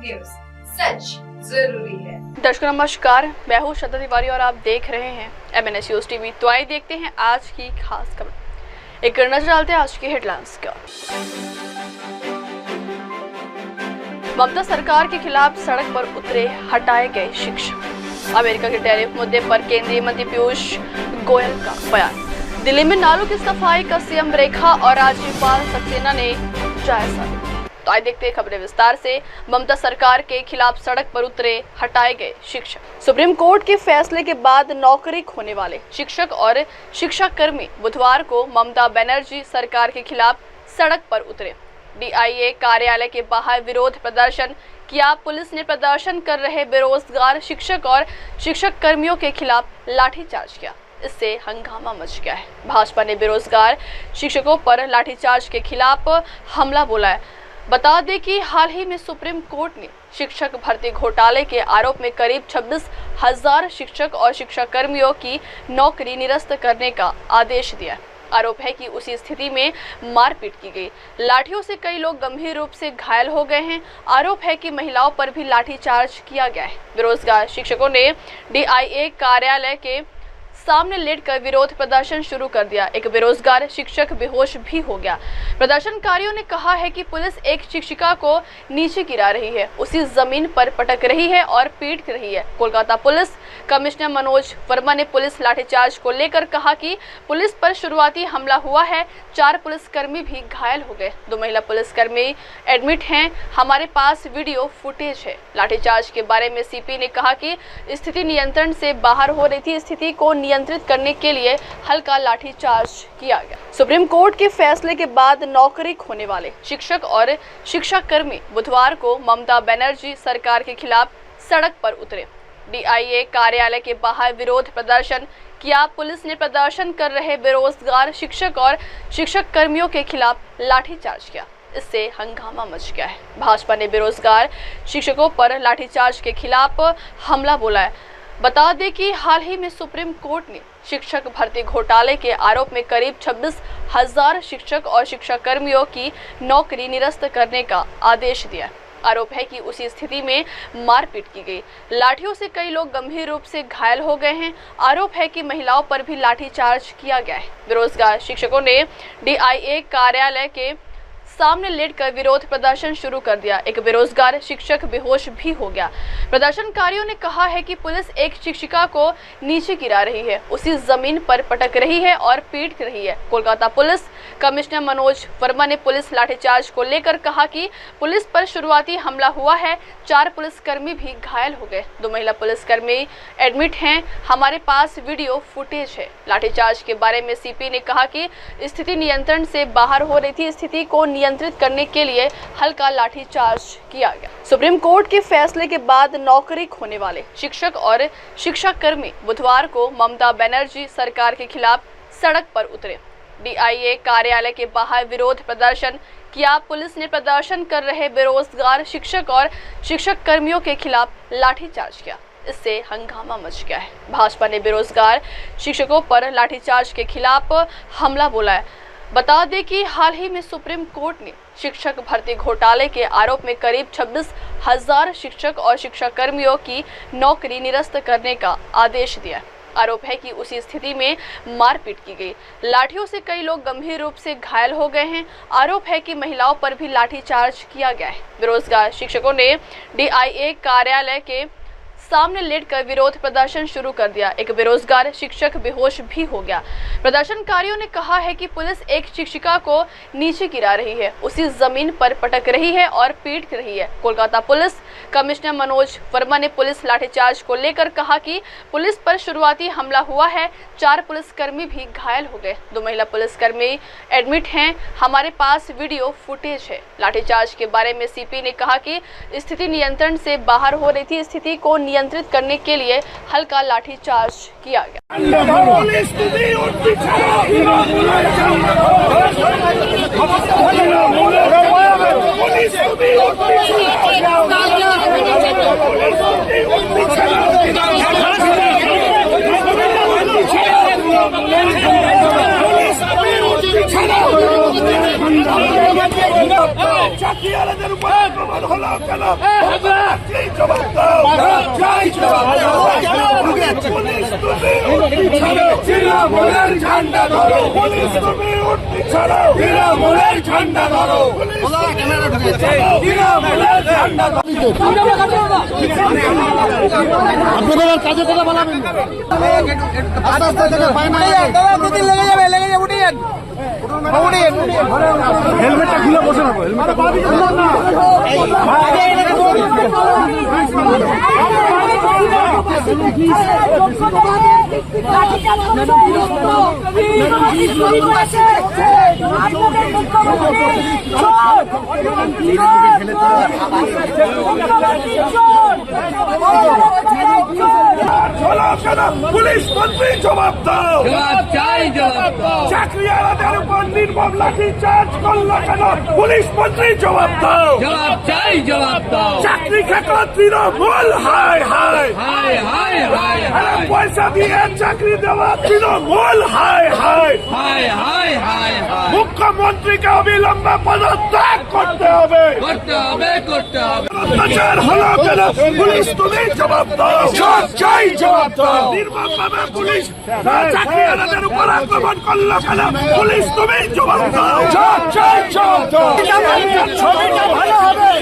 News, सच जरूरी है। दर्शकों नमस्कार, मैं हूँ श्रद्धा तिवारी और आप देख रहे हैं MNS न्यूज टीवी। तो आइए देखते हैं आज की खास खबर। एक नजर डालते हैं आज की हेडलाइंस का। ममता सरकार के खिलाफ सड़क पर उतरे हटाए गए शिक्षक। अमेरिका के टैरिफ मुद्दे पर केंद्रीय मंत्री पीयूष गोयल का बयान। दिल्ली में नालों की सफाई का सीएम रेखा और राज्यपाल सक्सेना ने जायजा लिया। तो आइए देखते हैं खबरें विस्तार से। ममता सरकार के खिलाफ सड़क पर उतरे हटाए गए शिक्षक। सुप्रीम कोर्ट के फैसले के बाद नौकरी खोने वाले शिक्षक और शिक्षाकर्मी बुधवार को ममता बनर्जी सरकार के खिलाफ सड़क पर उतरे। DIA कार्यालय के बाहर विरोध प्रदर्शन किया। पुलिस ने प्रदर्शन कर रहे बेरोजगार शिक्षक और शिक्षक कर्मियों के खिलाफ लाठीचार्ज किया। इससे हंगामा मच गया है। भाजपा ने बेरोजगार शिक्षकों पर लाठीचार्ज के खिलाफ हमला बोला है। बता दें कि हाल ही में सुप्रीम कोर्ट ने शिक्षक भर्ती घोटाले के आरोप में करीब 26,000 शिक्षक और शिक्षाकर्मियों की नौकरी निरस्त करने का आदेश दिया। आरोप है कि उसी स्थिति में मारपीट की गई। लाठियों से कई लोग गंभीर रूप से घायल हो गए हैं। आरोप है कि महिलाओं पर भी लाठीचार्ज किया गया है। बेरोजगार शिक्षकों ने DIA कार्यालय के सामने लेटकर विरोध प्रदर्शन शुरू कर दिया। एक बेरोजगार शिक्षक बेहोश भी हो गया। प्रदर्शनकारियों ने कहा है कि पुलिस एक शिक्षिका को नीचे गिरा रही है, उसी जमीन पर पटक रही है और पीट रही है। कोलकाता पुलिस कमिश्नर मनोज वर्मा ने पुलिस लाठीचार्ज को लेकर कहा कि पुलिस पर शुरुआती हमला हुआ है। 4 पुलिसकर्मी भी घायल हो गए। 2 महिला पुलिसकर्मी एडमिट हैं। हमारे पास वीडियो फुटेज है। लाठीचार्ज के बारे में CP ने कहा कि स्थिति नियंत्रण से बाहर हो रही थी। स्थिति को नियंत्रित करने के लिए हल्का लाठीचार्ज किया गया। सुप्रीम कोर्ट के फैसले के बाद नौकरी खोने वाले शिक्षक और शिक्षाकर्मी बुधवार को ममता बनर्जी सरकार के खिलाफ सड़क पर उतरे। DIA कार्यालय के बाहर विरोध प्रदर्शन किया। पुलिस ने प्रदर्शन कर रहे बेरोजगार शिक्षक और शिक्षक कर्मियों के खिलाफ लाठीचार्ज किया। इससे हंगामा मच गया है। भाजपा ने बेरोजगार शिक्षकों पर लाठीचार्ज के खिलाफ हमला बोला है। बता दें कि हाल ही में सुप्रीम कोर्ट ने शिक्षक भर्ती घोटाले के आरोप में करीब 26,000 शिक्षक और शिक्षाकर्मियों की नौकरी निरस्त करने का आदेश दिया। आरोप है कि उसी स्थिति में मारपीट की गई। लाठियों से कई लोग गंभीर रूप से घायल हो गए हैं। आरोप है कि महिलाओं पर भी लाठीचार्ज किया गया है। बेरोजगार शिक्षकों ने DIA कार्यालय के सामने लेटकर विरोध प्रदर्शन शुरू कर दिया। एक बेरोजगार शिक्षक बेहोश भी हो गया। प्रदर्शनकारियों ने कहा है कि पुलिस एक शिक्षिका को नीचे गिरा रही है, उसी जमीन पर पटक रही है और पीट रही है। कोलकाता पुलिस कमिश्नर मनोज वर्मा ने पुलिस लाठीचार्ज को लेकर कहा कि पुलिस पर शुरुआती हमला हुआ है। 4 पुलिसकर्मी भी घायल हो गए। 2 महिला पुलिसकर्मी एडमिट हैं। हमारे पास वीडियो फुटेज है। लाठीचार्ज के बारे में CP ने कहा कि स्थिति नियंत्रण से बाहर हो रही थी। स्थिति को नियंत्रित करने के लिए हल्का लाठीचार्ज किया गया। सुप्रीम कोर्ट के फैसले के बाद नौकरी खोने वाले शिक्षक और शिक्षाकर्मी बुधवार को ममता बनर्जी सरकार के खिलाफ सड़क पर उतरे। DIA कार्यालय के बाहर विरोध प्रदर्शन किया। पुलिस ने प्रदर्शन कर रहे बेरोजगार शिक्षक और शिक्षक कर्मियों के खिलाफ लाठीचार्ज किया। इससे हंगामा मच गया है। भाजपा ने बेरोजगार शिक्षकों पर लाठीचार्ज के खिलाफ हमला बोला है। बता दें कि हाल ही में सुप्रीम कोर्ट ने शिक्षक भर्ती घोटाले के आरोप में करीब 26,000 शिक्षक और शिक्षाकर्मियों की नौकरी निरस्त करने का आदेश दिया। आरोप है कि उसी स्थिति में मारपीट की गई। लाठियों से कई लोग गंभीर रूप से घायल हो गए हैं। आरोप है कि महिलाओं पर भी लाठीचार्ज किया गया है। बेरोजगार शिक्षकों ने DIA कार्यालय के सामने लेटकर विरोध प्रदर्शन शुरू कर दिया। एक बेरोजगार शिक्षक बेहोश भी हो गया। प्रदर्शनकारियों ने कहा है कि पुलिस एक शिक्षिका को नीचे गिरा रही है, उसी जमीन पर पटक रही है और पीट रही है। कोलकाता पुलिस कमिश्नर मनोज वर्मा ने पुलिस लाठीचार्ज को लेकर कहा कि पुलिस पर शुरुआती हमला हुआ है। 4 पुलिसकर्मी भी घायल हो गए। 2 महिला पुलिसकर्मी एडमिट हैं। हमारे पास वीडियो फुटेज है। लाठीचार्ज के बारे में CP ने कहा कि स्थिति नियंत्रण से बाहर हो रही थी। स्थिति को नियंत्रित करने के लिए हल्का लाठीचार्ज किया गया। पुलिस চাকরিয়ালদের উপর আক্রমণ হলো কেন? কি জবাব দাও? পুলিশ তুমি তৃণমূলের ঝান্ডা ধরো, পুলিশ তুমি উঠতি ছাড়ো, তৃণমূলের ঝান্ডা ধরো, তৃণমূলের ঝান্ডা ধরো। আপনাদের কাজে কথা বলাবেন আস্তে আস্তে লেগে যাবে উঠিয়েন হেলমেটটা খুলে বসে রাখো পুলিশ মন্ত্রী জবাব দাও, চাকরিয়ালদের উপর নির্মম লাঠি চার্জ করলো কেন? পুলিশ মন্ত্রী জবাব দাও, চাকরি খেকো তৃণমূল হায় হায়, পয়সা দিয়ে চাকরি দেওয়া তৃণমূল হায় হায়, মুখ্যমন্ত্রীকে অবিলম্বে পদত্যাগ করতে হবে। অত্যাচার হলো কেন? পুলিশ তুমি জবাব দাও, চাই জবাব দাও। নির্মমভাবে পুলিশ চাকরিয়ালদের উপর আক্রমণ করলো কেন? পুলিশ তুমি জবাব দাও, চাই জবাব দাও। ছবিটা ভালো হবে,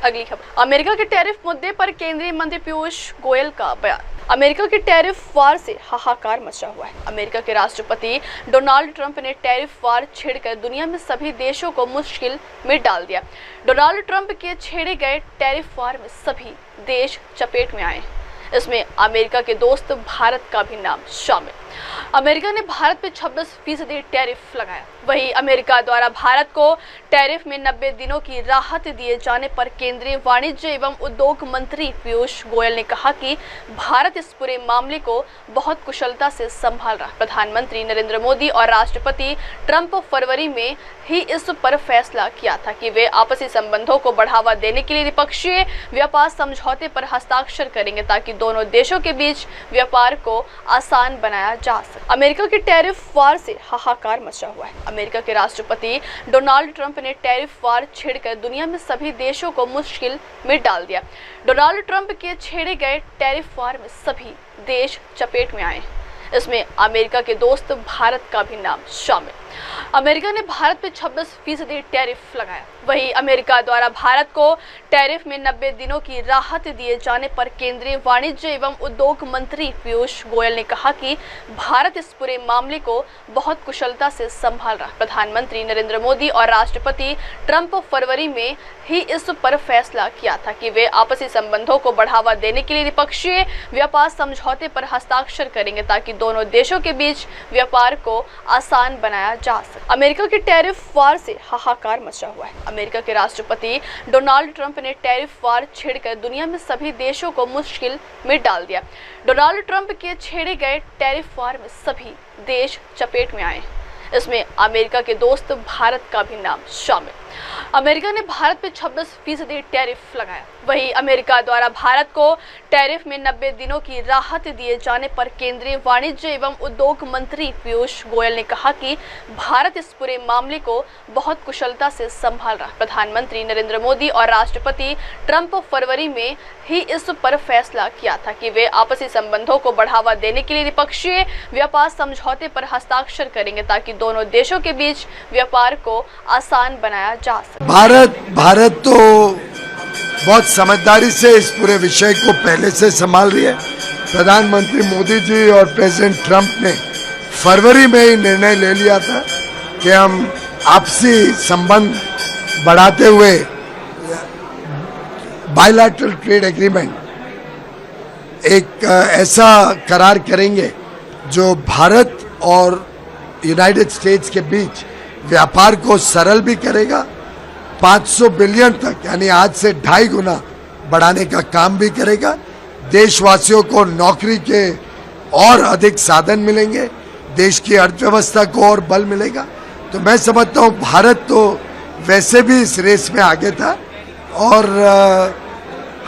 अगली खबर, अमेरिका के टैरिफ मुद्दे पर केंद्रीय मंत्री पीयूष गोयल का बयान। अमेरिका के टैरिफ वार से हाहाकार मचा हुआ है। अमेरिका के राष्ट्रपति डोनाल्ड ट्रंप ने टैरिफ वार छेड़कर दुनिया में सभी देशों को मुश्किल में डाल दिया। डोनाल्ड ट्रंप के छेड़े गए टैरिफ वार में सभी देश चपेट में आए। इसमें अमेरिका के दोस्त भारत का भी नाम शामिल। अमेरिका ने भारत पे 26% टैरिफ लगाया। वहीं अमेरिका द्वारा भारत को टैरिफ में 90 दिनों की राहत दिए जाने पर केंद्रीय वाणिज्य एवं उद्योग मंत्री पीयूष गोयल ने कहा कि भारत इस पूरे मामले को बहुत कुशलता से संभाल रहा। प्रधानमंत्री नरेंद्र मोदी और राष्ट्रपति ट्रंप फरवरी में ही इस पर फैसला किया था कि वे आपसी संबंधों को बढ़ावा देने के लिए द्विपक्षीय व्यापार समझौते पर हस्ताक्षर करेंगे ताकि दोनों देशों के बीच व्यापार को आसान बनाया जा सके। अमेरिका के टैरिफ वार से हाहाकार मचा हुआ है। अमेरिका के राष्ट्रपति डोनाल्ड ट्रंप ने टैरिफ वार छेड़कर दुनिया में सभी देशों को मुश्किल में डाल दिया। डोनाल्ड ट्रंप के छेड़े गए टैरिफ वार में सभी देश चपेट में आए। इसमें अमेरिका के दोस्त भारत का भी नाम शामिल। अमेरिका ने भारत पे 26% टैरिफ लगाया। वहीं अमेरिका द्वारा भारत को टैरिफ में 90 दिनों की राहत दिए जाने पर केंद्रीय वाणिज्य एवं उद्योग मंत्री पीयूष गोयल ने कहा कि भारत इस पूरे मामले को बहुत कुशलता से संभाल रहा। प्रधानमंत्री नरेंद्र मोदी और राष्ट्रपति ट्रंप फरवरी में ही इस पर फैसला किया था कि वे आपसी संबंधों को बढ़ावा देने के लिए द्विपक्षीय व्यापार समझौते पर हस्ताक्षर करेंगे ताकि दोनों देशों के बीच व्यापार को आसान बनाया जा सके। अमेरिका के टैरिफ वार से हाहाकार मचा हुआ है। अमेरिका के राष्ट्रपति डोनाल्ड ट्रंप ने टैरिफ वार छेड़कर दुनिया में सभी देशों को मुश्किल में डाल दिया। डोनाल्ड ट्रंप के छेड़े गए टैरिफ वार में सभी देश चपेट में आए। इसमें अमेरिका के दोस्त भारत का भी नाम शामिल। अमेरिका ने भारत पे 26% टैरिफ लगाया। वहीं अमेरिका द्वारा भारत को टैरिफ में 90 दिनों की राहत दिए जाने पर केंद्रीय वाणिज्य एवं उद्योग मंत्री पीयूष गोयल ने कहा कि भारत इस पूरे मामले को बहुत कुशलता से संभाल रहा। प्रधानमंत्री नरेंद्र मोदी और राष्ट्रपति ट्रंप फरवरी में ही इस पर फैसला किया था कि वे आपसी संबंधों को बढ़ावा देने के लिए द्विपक्षीय व्यापार समझौते पर हस्ताक्षर करेंगे ताकि दोनों देशों के बीच व्यापार को आसान बनाया जा सके। भारत तो बहुत समझदारी से इस पूरे विषय को पहले से संभाल रही है। प्रधानमंत्री मोदी जी और प्रेसिडेंट ट्रंप ने फरवरी में ही निर्णय ले लिया था कि हम आपसी संबंध बढ़ाते हुए बायलैटरल ट्रेड एग्रीमेंट एक ऐसा करार करेंगे जो भारत और यूनाइटेड स्टेट्स के बीच व्यापार को सरल भी करेगा, 500 बिलियन तक यानी आज से 2.5 गुना बढ़ाने का काम भी करेगा। देशवासियों को नौकरी के और अधिक साधन मिलेंगे, देश की अर्थव्यवस्था को और बल मिलेगा। तो मैं समझता हूँ भारत तो वैसे भी इस रेस में आगे था और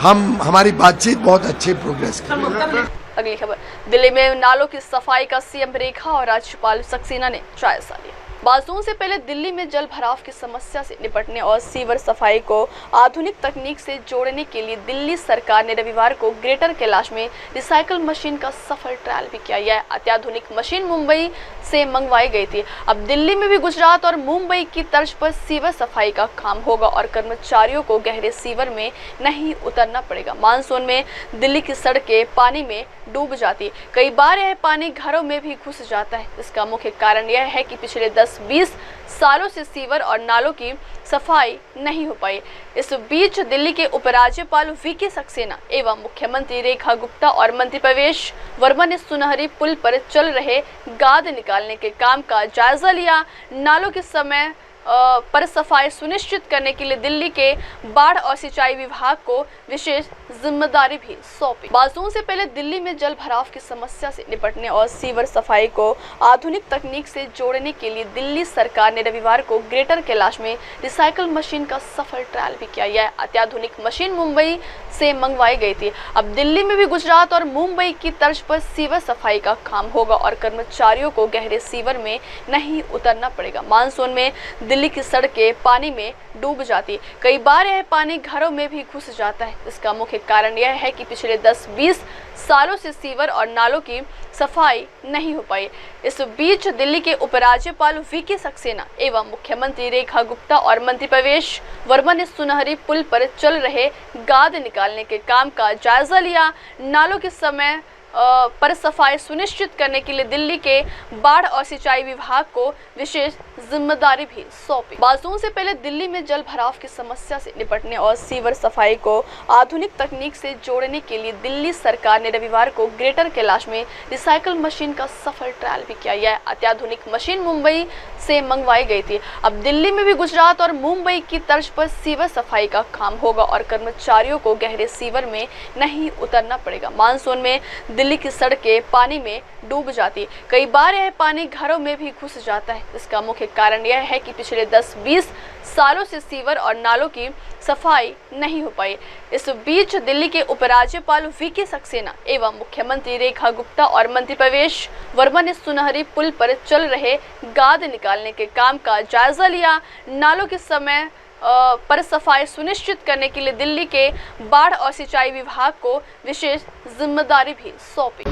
हमारी बातचीत बहुत अच्छी प्रोग्रेस कर रही है। अगली खबर, दिल्ली में नालों की सफाई का सीएम रेखा और राज्यपाल सक्सेना ने जायजा लिया। मानसून से पहले दिल्ली में जल भराव की समस्या से निपटने और सीवर सफाई को आधुनिक तकनीक से जोड़ने के लिए दिल्ली सरकार ने रविवार को ग्रेटर कैलाश में रिसाइकल मशीन का सफल ट्रायल भी किया। यह अत्याधुनिक मशीन मुंबई से मंगवाई गई थी। अब दिल्ली में भी गुजरात और मुंबई की तर्ज पर सीवर सफाई का काम होगा और कर्मचारियों को गहरे सीवर में नहीं उतरना पड़ेगा। मानसून में दिल्ली की सड़कें पानी में डूब जाती, कई बार यह पानी घरों में भी घुस जाता है। इसका मुख्य कारण यह है कि पिछले 10-20 सालों से सीवर और नालों की सफाई नहीं हो पाई। इस बीच दिल्ली के उपराज्यपाल वीके सक्सेना एवं मुख्यमंत्री रेखा गुप्ता और मंत्री प्रवेश वर्मा ने सुनहरी पुल पर चल रहे गाद निकालने के काम का जायजा लिया। नालों के समय पर सफाई सुनिश्चित करने के लिए दिल्ली के बाढ़ और सिंचाई विभाग को विशेष जिम्मेदारी भी सौंपी। मानसून से पहले दिल्ली में जल भराव की समस्या से निपटने और सीवर सफाई को आधुनिक तकनीक से जोड़ने के लिए दिल्ली सरकार ने रविवार को ग्रेटर कैलाश में रिसाइकल मशीन का सफल ट्रायल भी किया। यह अत्याधुनिक मशीन मुंबई से मंगवाई गई थी। अब दिल्ली में भी गुजरात और मुंबई की तर्ज पर सीवर सफाई का काम होगा और कर्मचारियों को गहरे सीवर में नहीं उतरना पड़ेगा। मानसून में दिल्ली की सड़कें पानी में डूब जाती, कई बार यह पानी घरों में भी घुस जाता है। इसका मुख्य कारण यह है कि पिछले 10-20 सालों से सीवर और नालों की सफाई नहीं हो पाई। इस बीच दिल्ली के उपराज्यपाल वीके सक्सेना एवं मुख्यमंत्री रेखा गुप्ता और मंत्री प्रवेश वर्मा ने सुनहरी पुल पर चल रहे गाद निकालने के काम का जायजा लिया। नालों के समय पर सफाई सुनिश्चित करने के लिए दिल्ली के बाढ़ और सिंचाई विभाग को विशेष जिम्मेदारी भी सौंपी। मानसून से पहले दिल्ली में जल भराव की समस्या से निपटने और सीवर सफाई को आधुनिक तकनीक से जोड़ने के लिए दिल्ली सरकार ने रविवार को ग्रेटर कैलाश में रिसाइकल मशीन का सफल ट्रायल भी किया। यह अत्याधुनिक मशीन मुंबई से मंगवाई गई थी। अब दिल्ली में भी गुजरात और मुंबई की तर्ज पर सीवर सफाई का काम होगा और कर्मचारियों को गहरे सीवर में नहीं उतरना पड़ेगा। मानसून में दिल्ली की सड़कें पानी में डूब जाती, कई बार यह पानी घरों में भी घुस जाता है। इसका मुख्य कारण यह है कि पिछले 10-20 सालों से सीवर और नालों की सफाई नहीं हो पाई। इस बीच दिल्ली के उपराज्यपाल वीके सक्सेना एवं मुख्यमंत्री रेखा गुप्ता और मंत्री प्रवेश वर्मा ने सुनहरी पुल पर चल रहे गाद निकालने के काम का जायजा लिया। नालों के समय पर सफाई सुनिश्चित करने के लिए दिल्ली के बाढ़ और सिंचाई विभाग को विशेष जिम्मेदारी भी सौंपी। ये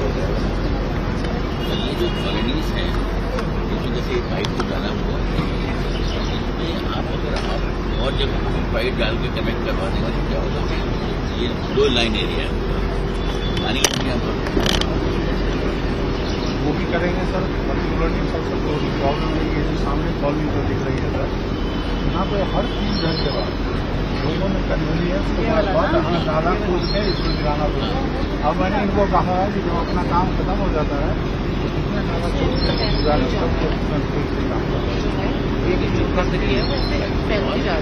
जो कॉलोनीज है, जैसे पाइप को डाला हुआ है, आप अगर आप और जब पाइप डाल के कनेक्ट करवा देंगे तो क्या होगा, ये 2 लाइन एरिया पानी यहाँ पर वो भी करेंगे सर। पर्टिकुलरली सबसे प्रॉब्लम है ये जो सामने कॉलोनी जो दिख रही है सर, यहाँ पे हर 3 घर के बाद लोगों ने कन्वेली है, उसके बाद नाला खोद के इसमें गिराना पड़ता है। अब मैंने इनको कहा है कि जब अपना काम खत्म हो जाता है तो कितने नाला खोद के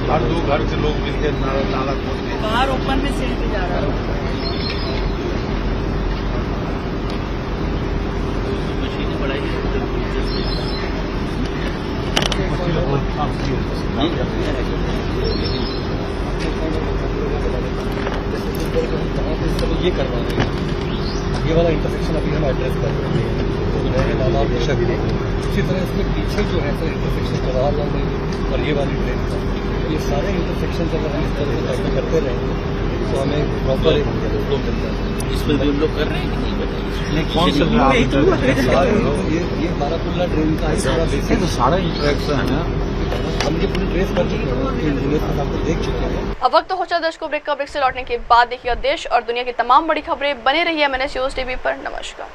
हर 2 घर के लोग मिलकर नाला खोद के बाहर ओपन में सेल पे जा रहा है। मशीनें बढ़ाई ये करवा रहे हैं। ये वाला इंटरसेक्शन अभी हम एड्रेस कर रहे हैं, तो नए नाला और दिशा भी देंगे। इसी तरह इसमें पीछे जो है सर इंटरसेक्शन जवाहर लाल नेहरू और ये वाली ट्रेन का, ये सारे इंटरसेक्शन अगर हम इस तरह से टैकल करते रहेंगे तो हमें प्रॉपर एक फ्लो मिलता है। इसमें भी हम लोग कर रहे हैं कि नहीं बताइए। कौन सा ये बारापुल्ला ट्रेन का सारा बेसिक तो सारा इंटरेक्शन है। हम ये पूरी ट्रेस कर चुके हैं, इंजीनियर के साथ देख चुके हैं। अब वक्त हो चला दर्शकों ब्रेक का। ब्रेक से लौटने के बाद देखिए देश और दुनिया की तमाम बड़ी खबरें। बने रहिए MNS न्यूज़ टीवी पर। नमस्कार।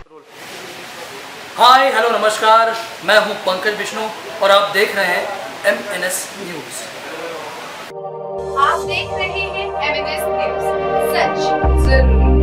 हाय हेलो नमस्कार, मैं हूं पंकज विष्णु और आप देख रहे हैं MNS न्यूज। आप देख रहे हैं MNS न्यूज, सच जरूरी है।